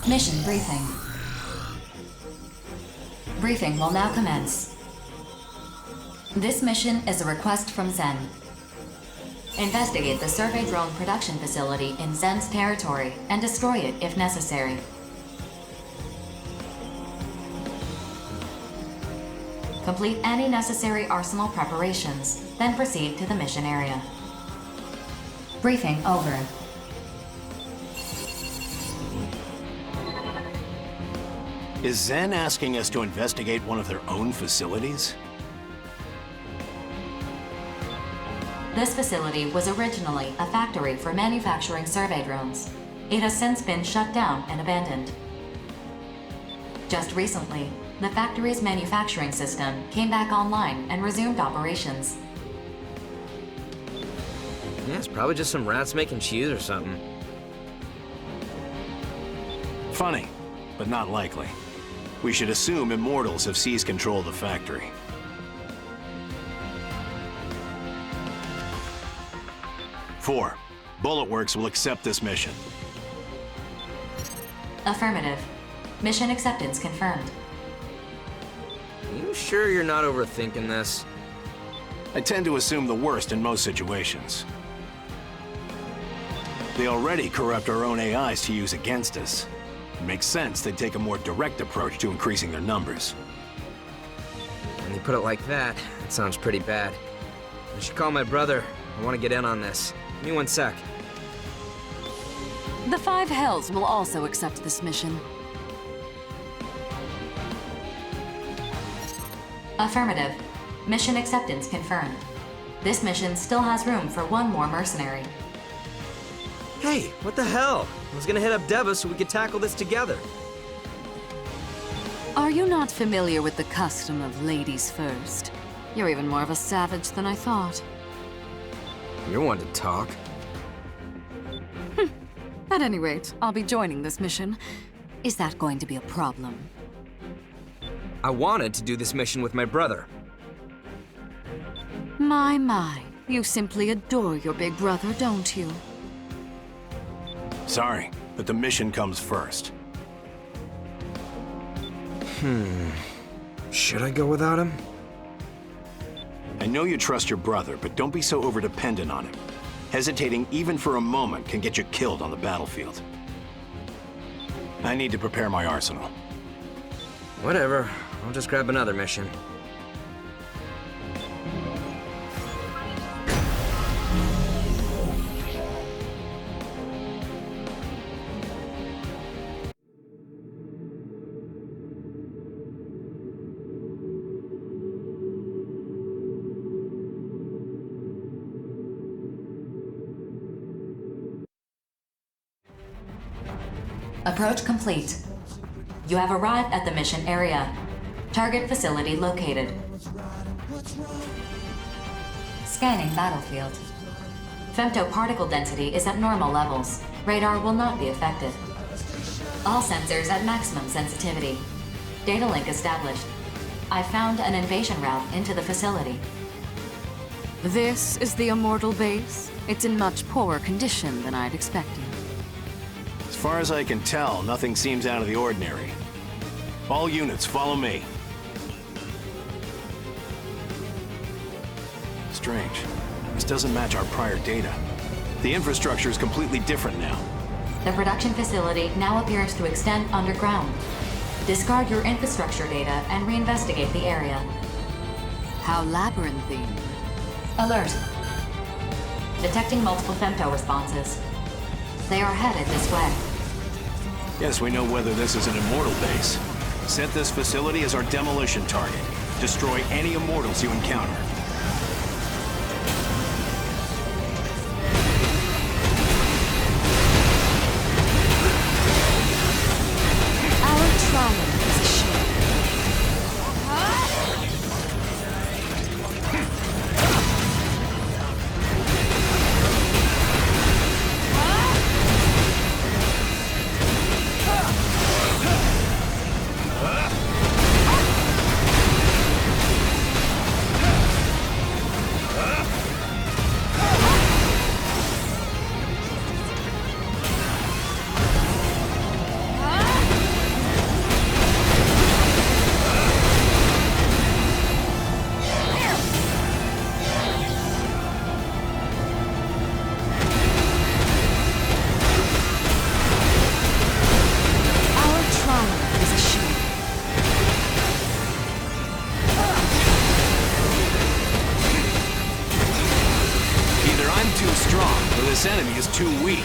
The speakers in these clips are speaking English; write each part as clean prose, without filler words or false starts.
Mission briefing. Briefing will now commence. This mission is a request from Zen. Investigate the survey drone production facility in Zen's territory and destroy it if necessary. Complete any necessary arsenal preparations, then proceed to the mission area. Briefing over. Is Zen asking us to investigate one of their own facilities? This facility was originally a factory for manufacturing survey drones. It has since been shut down and abandoned. Just recently, the factory's manufacturing system came back online and resumed operations. Yeah, it's probably just some rats making cheese or something. Funny, but not likely. We should assume Immortals have seized control of the factory. Four, Bulletworks will accept this mission. Affirmative. Mission acceptance confirmed. You sure you're not overthinking this? I tend to assume the worst in most situations. They already corrupt our own AIs to use against us. It makes sense they'd take a more direct approach to increasing their numbers. When you put it like that, it sounds pretty bad. I should call my brother. I want to get in on this. Give me one sec. The Five Hells will also accept this mission. Affirmative. Mission acceptance confirmed. This mission still has room for one more mercenary. Hey, what the hell? I was gonna hit up Deva so we could tackle this together. Are you not familiar with the custom of ladies first? You're even more of a savage than I thought. You're one to talk. At any rate, I'll be joining this mission. Is that going to be a problem? I wanted to do this mission with my brother. My, you simply adore your big brother, don't you? Sorry, but the mission comes first. Should I go without him? I know you trust your brother, but don't be so overdependent on him. Hesitating even for a moment can get you killed on the battlefield. I need to prepare my arsenal. Whatever. I'll just grab another mission. Approach complete. You have arrived at the mission area. Target facility located. Scanning battlefield. Femtoparticle density is at normal levels. Radar will not be affected. All sensors at maximum sensitivity. Data link established. I found an invasion route into the facility. This is the Immortal base. It's in much poorer condition than I'd expected. As far as I can tell, nothing seems out of the ordinary. All units, follow me. Strange. This doesn't match our prior data. The infrastructure is completely different now. The production facility now appears to extend underground. Discard your infrastructure data and reinvestigate the area. How labyrinthine. Alert. Detecting multiple femto responses. They are headed this way. Yes, we know whether this is an Immortal base. Set this facility as our demolition target. Destroy any Immortals you encounter. Our triumph is assured. This enemy is too weak.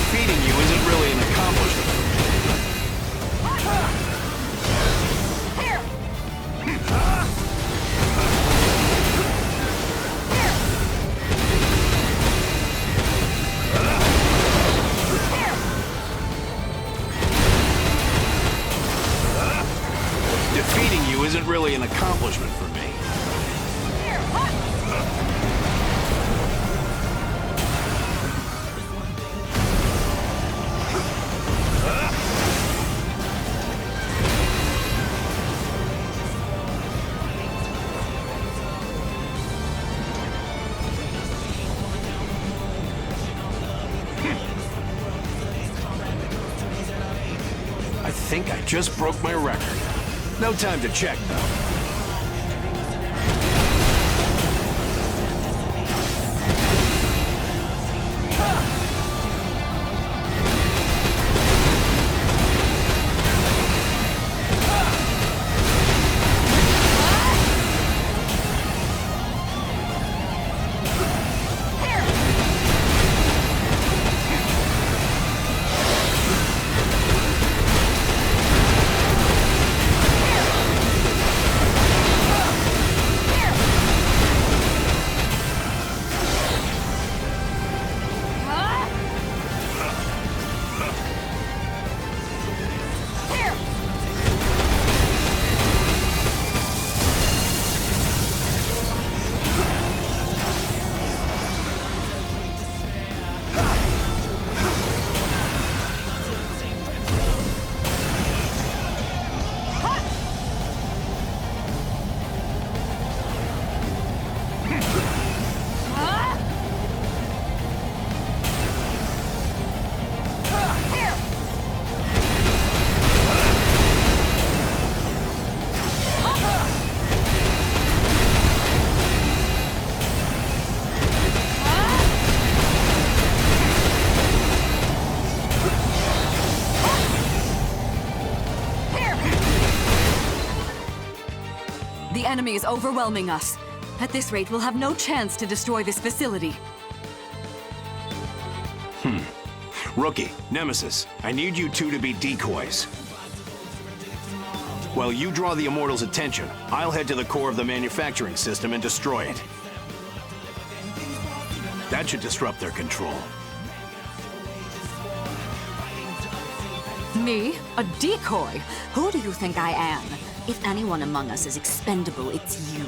Defeating you isn't really an accomplishment. Defeating you isn't really an accomplishment for me. I think I just broke my record. No time to check, though. The enemy is overwhelming us. At this rate, we'll have no chance to destroy this facility. Rookie, Nemesis, I need you two to be decoys. While you draw the Immortals' attention, I'll head to the core of the manufacturing system and destroy it. That should disrupt their control. Me? A decoy? Who do you think I am? If anyone among us is expendable, it's you.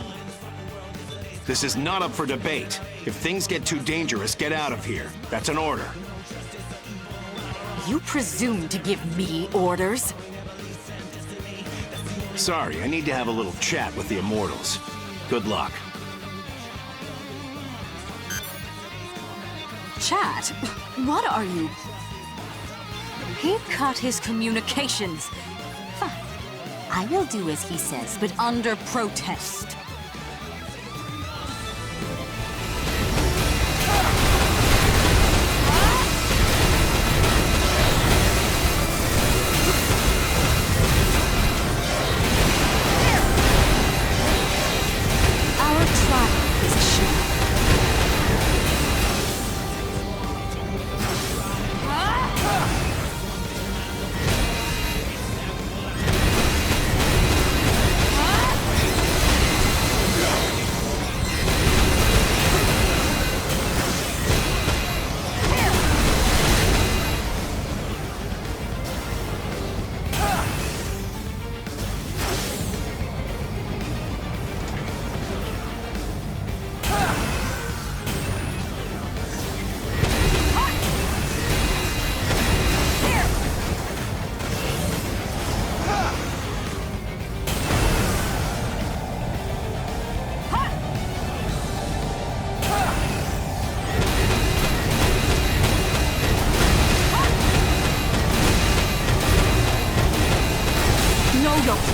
This is not up for debate. If things get too dangerous, get out of here. That's an order. You presume to give me orders? Sorry, I need to have a little chat with the Immortals. Good luck. Chat? What are you? He cut his communications. Fine. I will do as he says, but under protest. Our triumph is assured.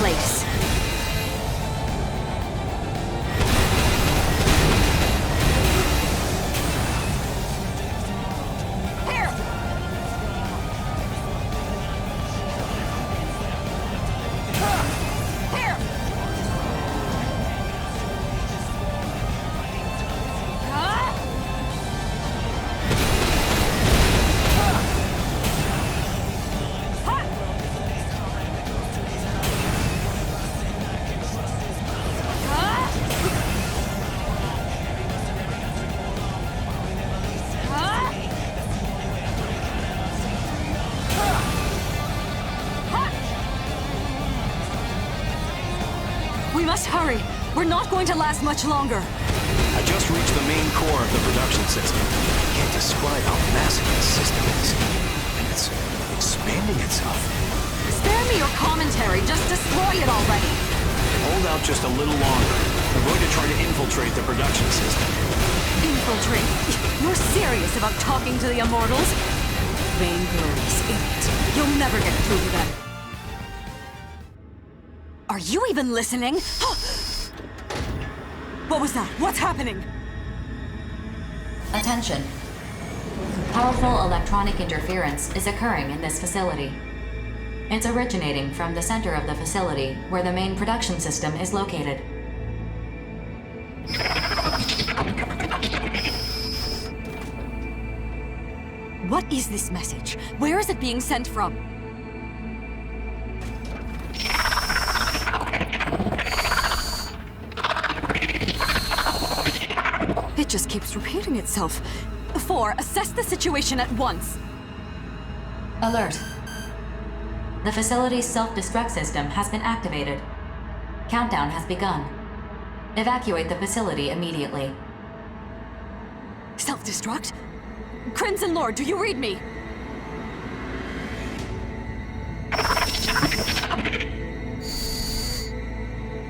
place. We must hurry. We're not going to last much longer. I just reached the main core of the production system. I can't describe how massive this system is. And it's expanding itself. Spare me your commentary. Just destroy it already. Hold out just a little longer. I'm going to try to infiltrate the production system. Infiltrate? You're serious about talking to the Immortals? Vainglorious idiot. You'll never get through to them. Are you even listening? What was that? What's happening? Attention. Powerful electronic interference is occurring in this facility. It's originating from the center of the facility, where the main production system is located. What is this message? Where is it being sent from? It just keeps repeating itself. 4, assess the situation at once. Alert. The facility's self-destruct system has been activated. Countdown has begun. Evacuate the facility immediately. Self-destruct? Crimson Lord, do you read me?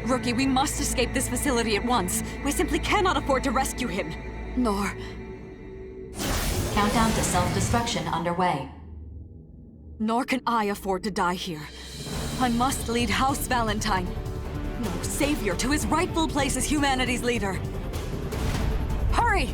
Rookie, we must escape this facility at once. We simply cannot afford to rescue him. Nor... Countdown to self-destruction underway. Nor can I afford to die here. I must lead House Valentine, no savior, to his rightful place as humanity's leader. Hurry!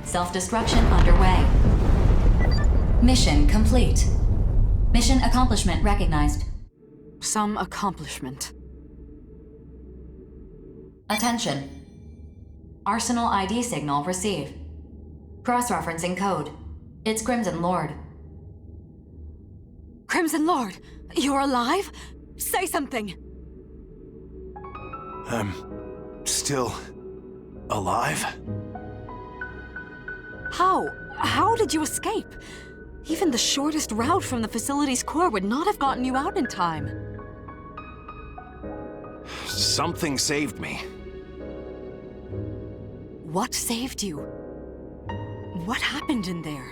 Self-destruction underway. Mission complete. Mission accomplishment recognized. some accomplishment. Attention. Arsenal ID signal received. Cross-referencing code. It's Crimson Lord. Crimson Lord, you're alive? Say something! I'm still alive? How? How did you escape? Even the shortest route from the facility's core would not have gotten you out in time. Something saved me. What saved you? What happened in there?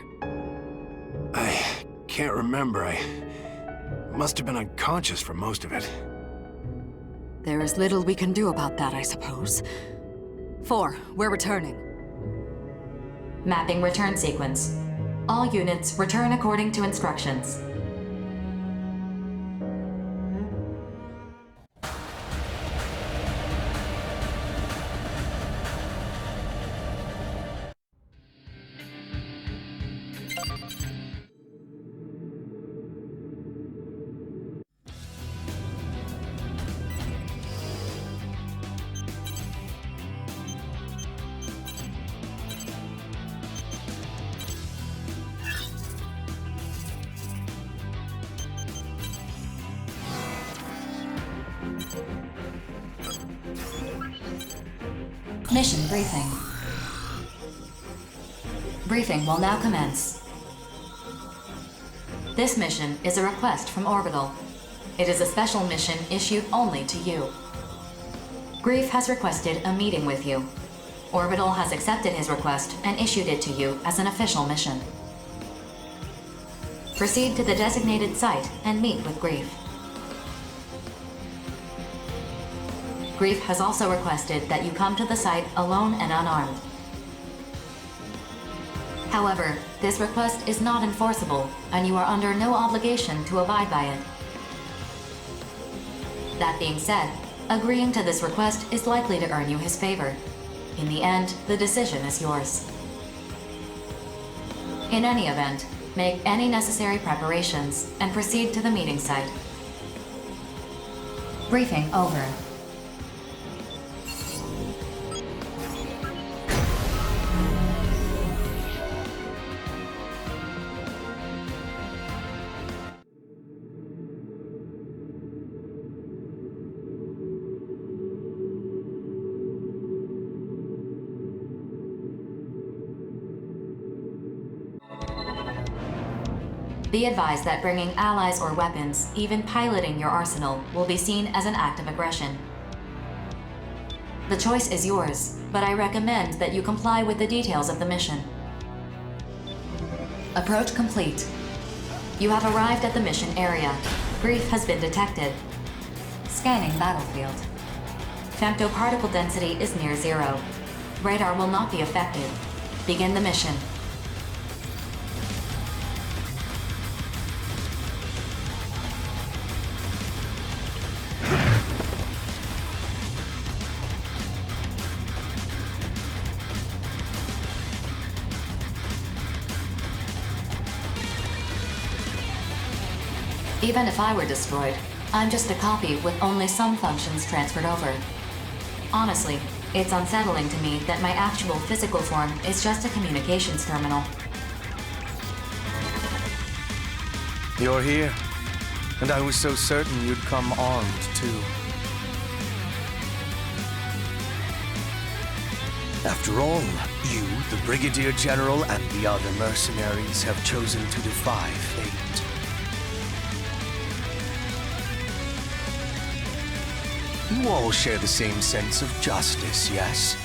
I can't remember. I must have been unconscious for most of it. There is little we can do about that, I suppose. 4, we're returning. Mapping return sequence. All units return according to instructions. Mission briefing. Briefing will now commence. This mission is a request from Orbital. It is a special mission issued only to you. Grief has requested a meeting with you. Orbital has accepted his request and issued it to you as an official mission. Proceed to the designated site and meet with Grief. Grief has also requested that you come to the site alone and unarmed. However, this request is not enforceable, and you are under no obligation to abide by it. That being said, agreeing to this request is likely to earn you his favor. In the end, the decision is yours. In any event, make any necessary preparations and proceed to the meeting site. Briefing over. Be advised that bringing allies or weapons, even piloting your arsenal, will be seen as an act of aggression. The choice is yours, but I recommend that you comply with the details of the mission. Approach complete. You have arrived at the mission area. Grief has been detected. Scanning battlefield. Femtoparticle density is near 0. Radar will not be affected. Begin the mission. Even if I were destroyed, I'm just a copy with only some functions transferred over. Honestly, it's unsettling to me that my actual physical form is just a communications terminal. You're here, and I was so certain you'd come armed, too. After all, you, the Brigadier General, and the other mercenaries have chosen to defy fate. You all share the same sense of justice, yes?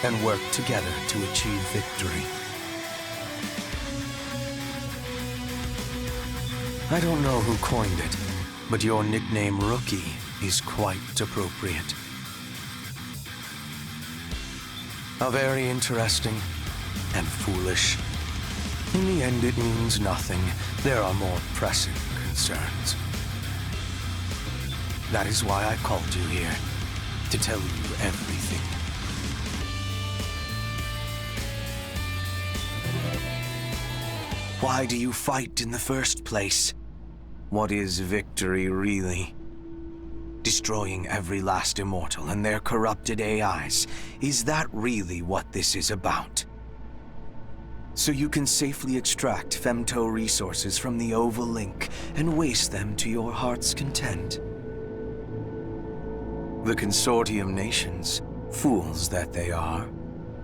And work together to achieve victory. I don't know who coined it, but your nickname Rookie is quite appropriate. A very interesting and foolish. In the end, it means nothing. There are more pressing concerns. That is why I called you here, to tell you everything. Why do you fight in the first place? What is victory, really? Destroying every last immortal and their corrupted AIs. Is that really what this is about? So you can safely extract femto resources from the Oval Link and waste them to your heart's content. The consortium nations, fools that they are,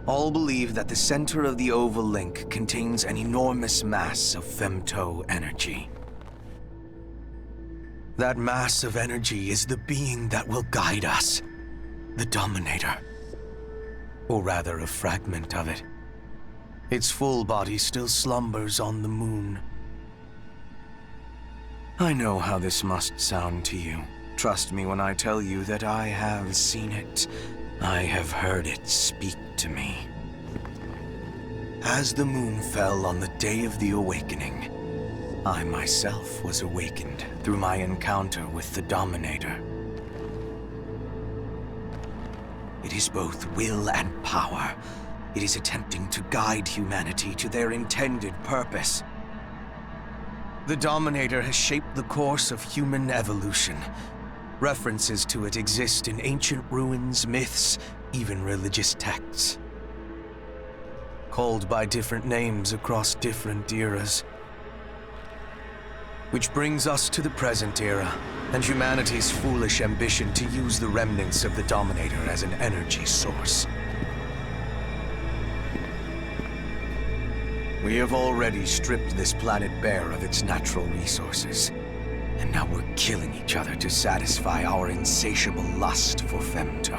all believe that the center of the Oval Link contains an enormous mass of femto energy. That mass of energy is the being that will guide us, the Dominator. Or rather, a fragment of it. Its full body still slumbers on the moon. I know how this must sound to you. Trust me when I tell you that I have seen it. I have heard it speak to me. As the moon fell on the day of the awakening, I myself was awakened through my encounter with the Dominator. It is both will and power. It is attempting to guide humanity to their intended purpose. The Dominator has shaped the course of human evolution. References to it exist in ancient ruins, myths, even religious texts. Called by different names across different eras. Which brings us to the present era, and humanity's foolish ambition to use the remnants of the Dominator as an energy source. We have already stripped this planet bare of its natural resources, and now we're killing each other to satisfy our insatiable lust for femto.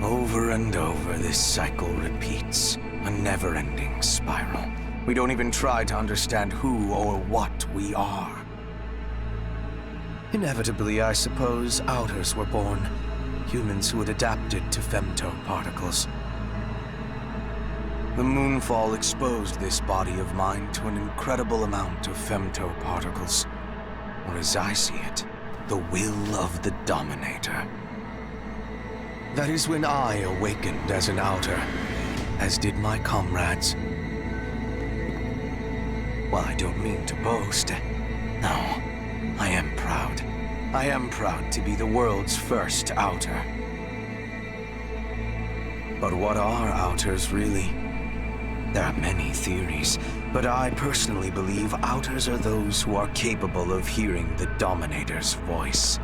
Over and over, this cycle repeats, a never-ending spiral. We don't even try to understand who or what we are. Inevitably, I suppose, Outers were born. Humans who had adapted to femto particles. The moonfall exposed this body of mine to an incredible amount of femto particles. Or as I see it, the will of the Dominator. That is when I awakened as an Outer, as did my comrades. Well, I don't mean to boast. No, I am proud. I am proud to be the world's first Outer. But what are Outers really? There are many theories, but I personally believe Outers are those who are capable of hearing the Dominator's voice.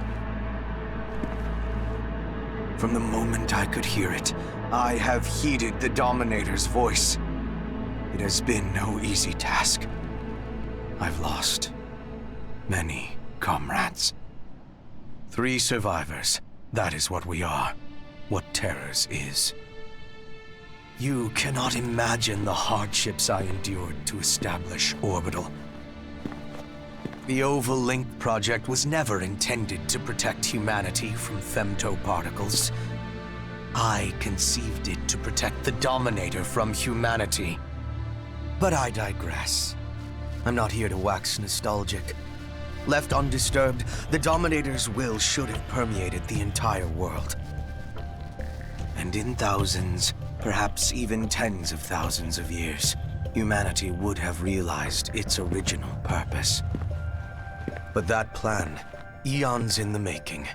From the moment I could hear it, I have heeded the Dominator's voice. It has been no easy task. I've lost many comrades. 3 survivors. That is what we are. What Terrors is. You cannot imagine the hardships I endured to establish Orbital. The Oval Link project was never intended to protect humanity from femto particles. I conceived it to protect the Dominator from humanity. But I digress. I'm not here to wax nostalgic. Left undisturbed, the Dominator's will should have permeated the entire world. And in thousands, perhaps even tens of thousands of years, humanity would have realized its original purpose. But that plan, eons in the making,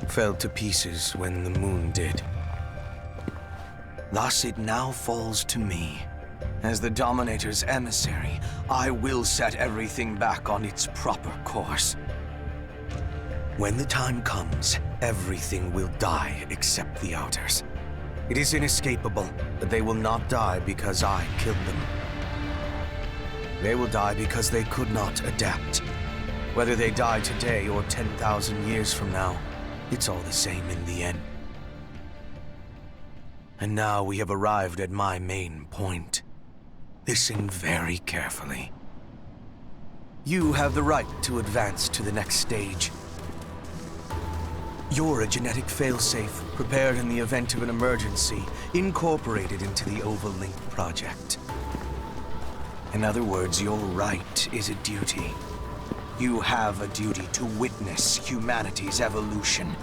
fell to pieces when the moon did. Thus it now falls to me. As the Dominator's emissary, I will set everything back on its proper course. When the time comes, everything will die except the Outers. It is inescapable, but they will not die because I killed them. They will die because they could not adapt. Whether they die today or 10,000 years from now, it's all the same in the end. And now we have arrived at my main point. Listen very carefully. You have the right to advance to the next stage. You're a genetic failsafe, prepared in the event of an emergency, incorporated into the Oval Link project. In other words, your right is a duty. You have a duty to witness humanity's evolution.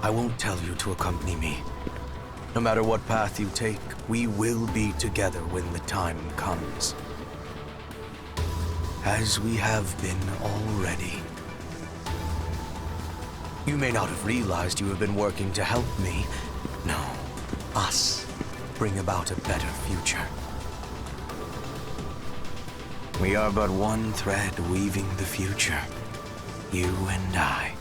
I won't tell you to accompany me. No matter what path you take, we will be together when the time comes. As we have been already. You may not have realized you have been working to help me. No, us. Bring about a better future. We are but one thread weaving the future. You and I.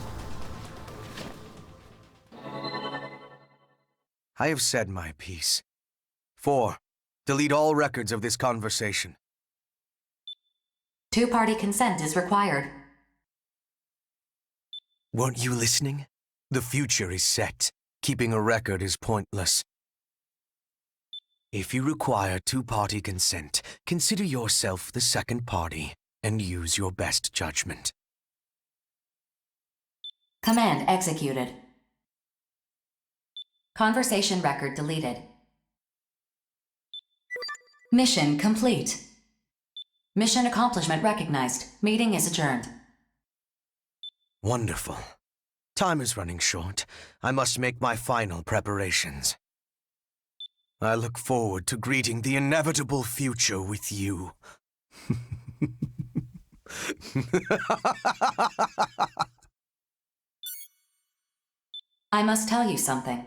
I have said my piece. 4. Delete all records of this conversation. Two-party consent is required. Weren't you listening? The future is set. Keeping a record is pointless. If you require two-party consent, consider yourself the second party and use your best judgment. Command executed. Conversation record deleted. Mission complete. Mission accomplishment recognized. Meeting is adjourned. Wonderful. Time is running short. I must make my final preparations. I look forward to greeting the inevitable future with you. I must tell you something.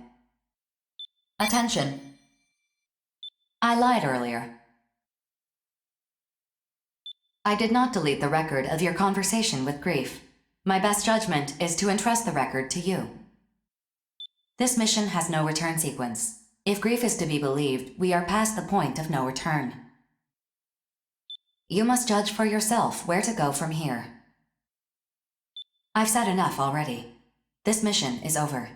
Attention. I lied earlier. I did not delete the record of your conversation with Grief. My best judgment is to entrust the record to you. This mission has no return sequence. If Grief is to be believed, we are past the point of no return. You must judge for yourself where to go from here. I've said enough already. This mission is over.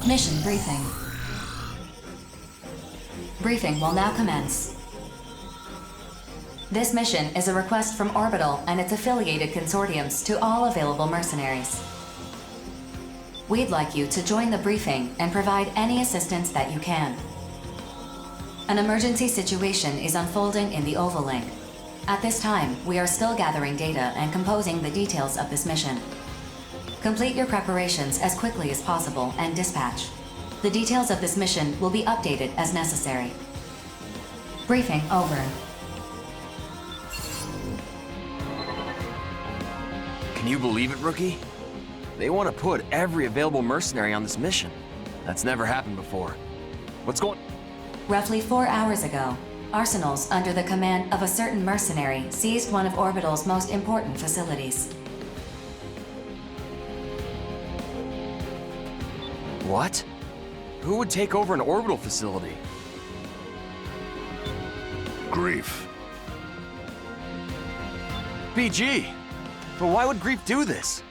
Mission briefing. Briefing will now commence. This mission is a request from Orbital and its affiliated consortiums to all available mercenaries. We'd like you to join the briefing and provide any assistance that you can. An emergency situation is unfolding in the Oval Link. At this time, we are still gathering data and composing the details of this mission. Complete your preparations as quickly as possible and dispatch. The details of this mission will be updated as necessary. Briefing over. Can you believe it, Rookie? They want to put every available mercenary on this mission. That's never happened before. What's going... Roughly 4 hours ago, Arsenals under the command of a certain mercenary seized one of Orbital's most important facilities. What? Who would take over an orbital facility? Grief. BG! But why would Grief do this?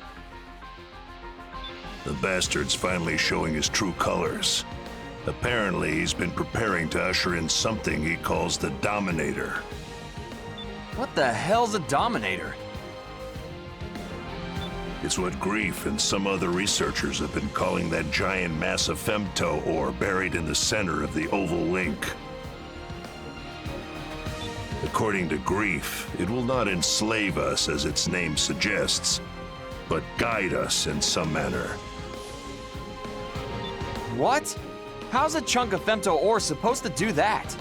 The bastard's finally showing his true colors. Apparently, he's been preparing to usher in something he calls the Dominator. What the hell's a Dominator? It's what Grief and some other researchers have been calling that giant mass of femto ore buried in the center of the Oval Link. According to Grief, it will not enslave us as its name suggests, but guide us in some manner. What? How's a chunk of femto ore supposed to do that?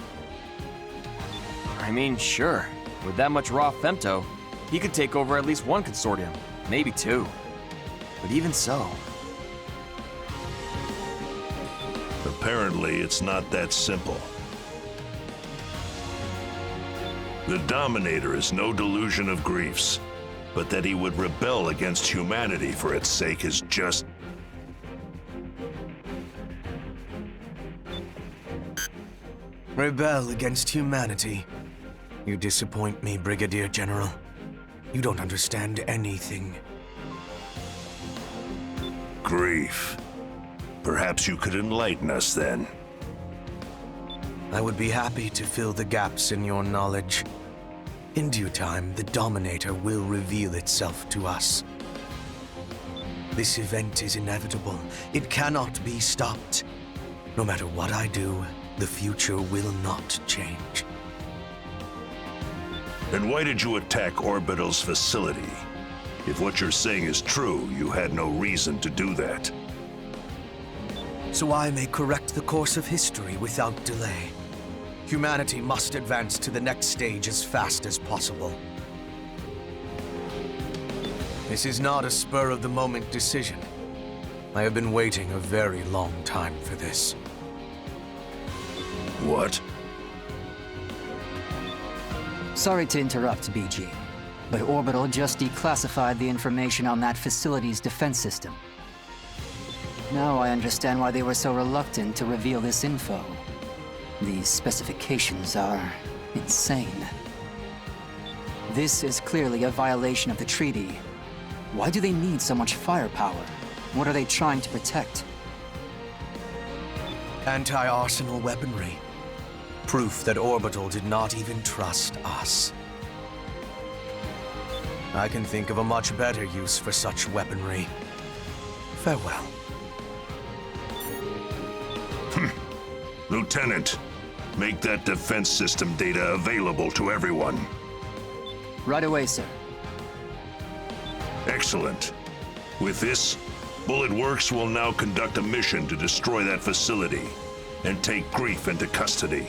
I mean, sure, with that much raw femto, he could take over at least one consortium, maybe two. But even so... Apparently, it's not that simple. The Dominator is no delusion of Grief's, but that he would rebel against humanity for its sake is just... Rebel against humanity. You disappoint me, Brigadier General. You don't understand anything. Grief. Perhaps you could enlighten us then. I would be happy to fill the gaps in your knowledge. In due time, the Dominator will reveal itself to us. This event is inevitable. It cannot be stopped. No matter what I do, the future will not change. Then why did you attack Orbital's facility? If what you're saying is true, you had no reason to do that. So I may correct the course of history without delay. Humanity must advance to the next stage as fast as possible. This is not a spur-of-the-moment decision. I have been waiting a very long time for this. What? Sorry to interrupt, BG, but Orbital just declassified the information on that facility's defense system. Now I understand why they were so reluctant to reveal this info. These specifications are insane. This is clearly a violation of the treaty. Why do they need so much firepower? What are they trying to protect? Anti-arsenal weaponry. Proof that Orbital did not even trust us. I can think of a much better use for such weaponry. Farewell. Lieutenant, make that defense system data available to everyone. Right away, sir. Excellent. With this, Bullet Works will now conduct a mission to destroy that facility and take Grief into custody.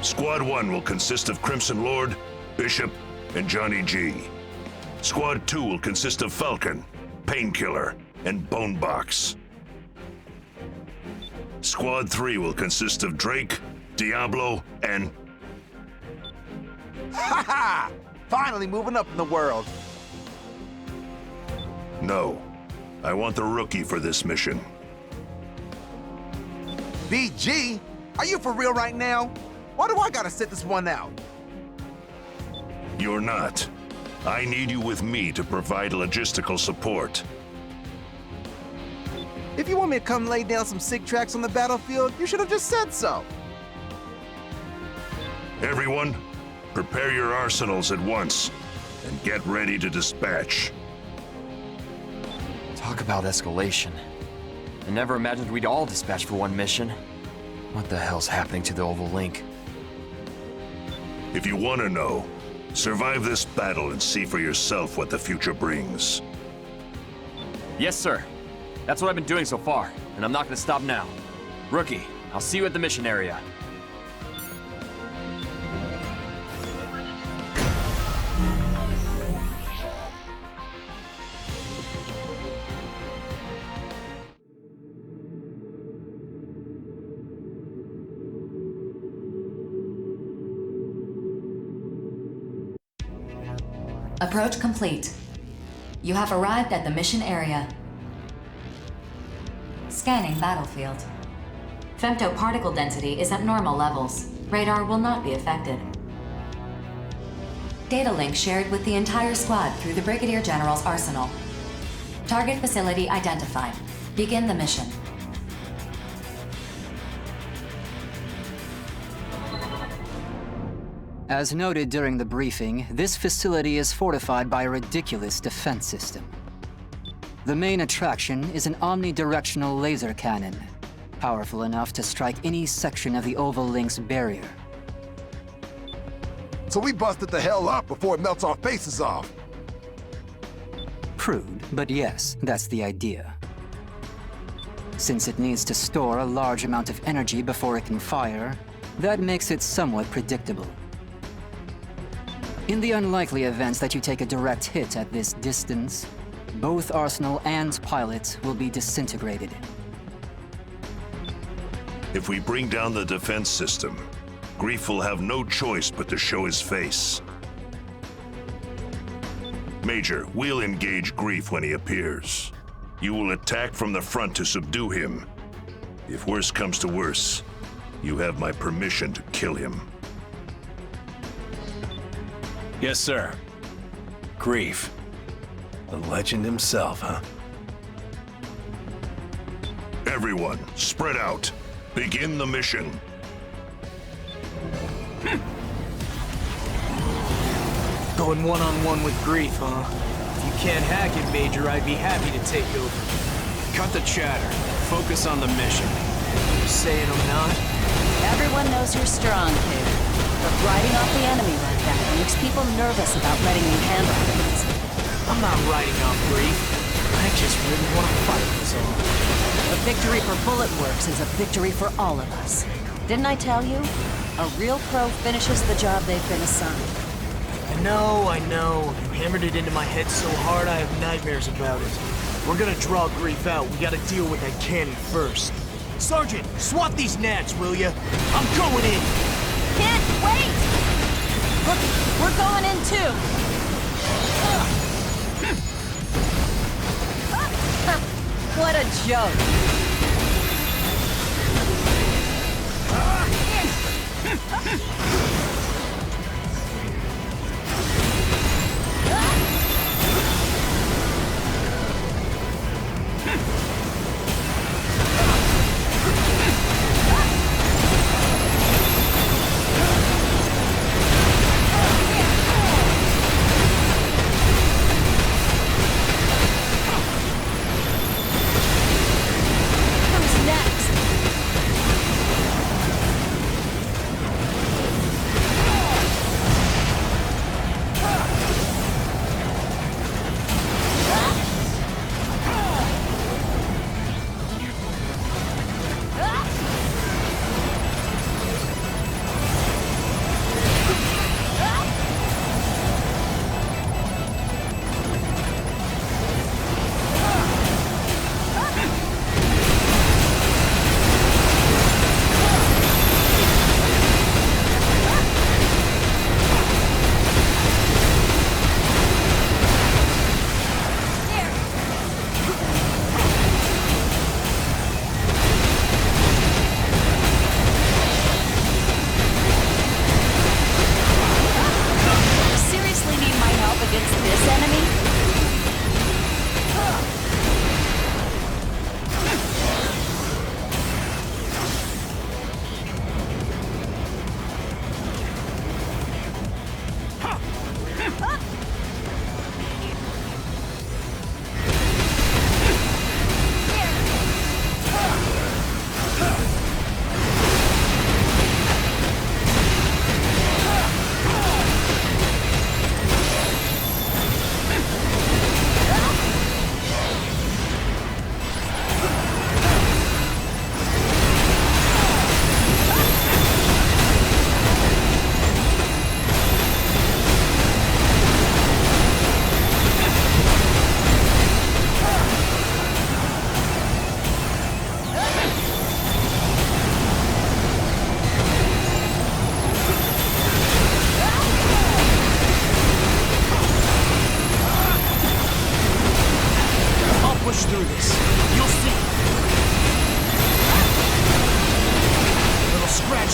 Squad 1 will consist of Crimson Lord, Bishop, and Johnny G. Squad 2 will consist of Falcon, Painkiller, and Bonebox. Squad 3 will consist of Drake, Diablo, and... Ha ha! Finally moving up in the world. No. I want the Rookie for this mission. BG? Are you for real right now? Why do I gotta sit this one out? You're not. I need you with me to provide logistical support. If you want me to come lay down some sick tracks on the battlefield, you should have just said so. Everyone, prepare your arsenals at once and get ready to dispatch. Talk about escalation. I never imagined we'd all dispatch for one mission. What the hell's happening to the Oval Link? If you want to know, survive this battle and see for yourself what the future brings. Yes, sir. That's what I've been doing so far, and I'm not gonna stop now. Rookie, I'll see you at the mission area. Approach complete. You have arrived at the mission area. Scanning battlefield. Femto particle density is at normal levels. Radar will not be affected. Data link shared with the entire squad through the Brigadier General's arsenal. Target facility identified. Begin the mission. As noted during the briefing, this facility is fortified by a ridiculous defense system. The main attraction is an omnidirectional laser cannon, powerful enough to strike any section of the Oval Link's barrier. So we busted the hell up before it melts our faces off. Crude, but yes, that's the idea. Since it needs to store a large amount of energy before it can fire, that makes it somewhat predictable. In the unlikely event that you take a direct hit at this distance, both Arsenal and pilot will be disintegrated. If we bring down the defense system, Grief will have no choice but to show his face. Major, we'll engage Grief when he appears. You will attack from the front to subdue him. If worse comes to worse, you have my permission to kill him. Yes, sir. Grief. The legend himself, huh? Everyone, spread out. Begin the mission. Going one-on-one with Grief, huh? If you can't hack it, Major, I'd be happy to take over. Cut the chatter. Focus on the mission. You saying I'm not? Everyone knows you're strong, kid. But riding off the enemy like that makes people nervous about letting you handle things. I'm not riding off Grief. I just really want to fight, that's all. A victory for Bullet Works is a victory for all of us. Didn't I tell you? A real pro finishes the job they've been assigned. I know. You hammered it into my head so hard I have nightmares about it. We're gonna draw Grief out. We gotta deal with that cannon first. Sergeant, swat these gnats, will ya? I'm going in! Kid, wait! Look, we're going in too! What a joke!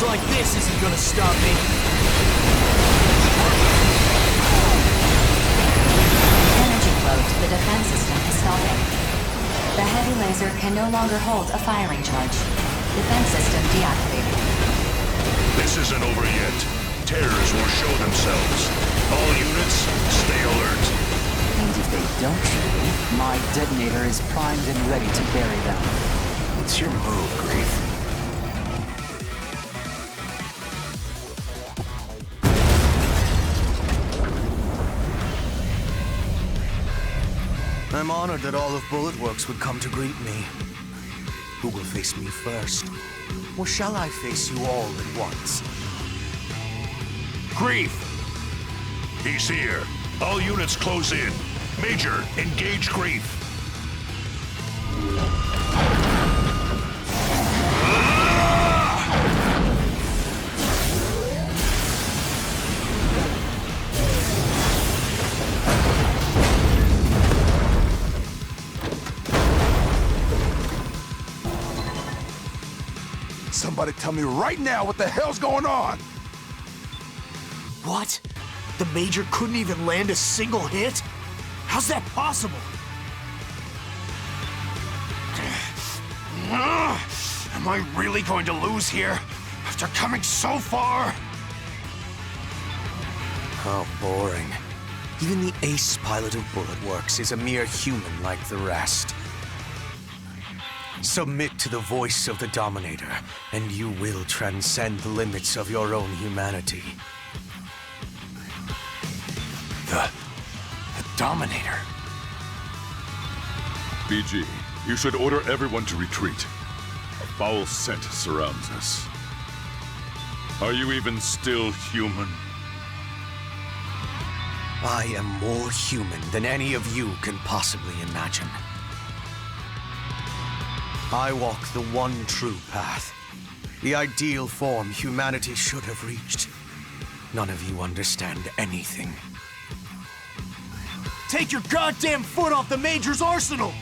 like this isn't gonna stop me. Energy flow to the defense system is stopping. The heavy laser can no longer hold a firing charge. Defense system deactivated. This isn't over yet. Terrors will show themselves. All units, stay alert. And if they don't shoot, my detonator is primed and ready to bury them. It's your move, Grief. I'm honored that all of Bullet Works would come to greet me. Who will face me first? Or shall I face you all at once? Grief! He's here. All units close in. Major, engage Grief. Somebody tell me right now what the hell's going on! What? The Major couldn't even land a single hit? How's that possible? Am I really going to lose here? After coming so far? How boring. Even the ace pilot of Bullet Works is a mere human like the rest. Submit to the voice of the Dominator, and you will transcend the limits of your own humanity. The Dominator. BG, you should order everyone to retreat. A foul scent surrounds us. Are you even still human? I am more human than any of you can possibly imagine. I walk the one true path. The ideal form humanity should have reached. None of you understand anything. Take your goddamn foot off the Major's arsenal!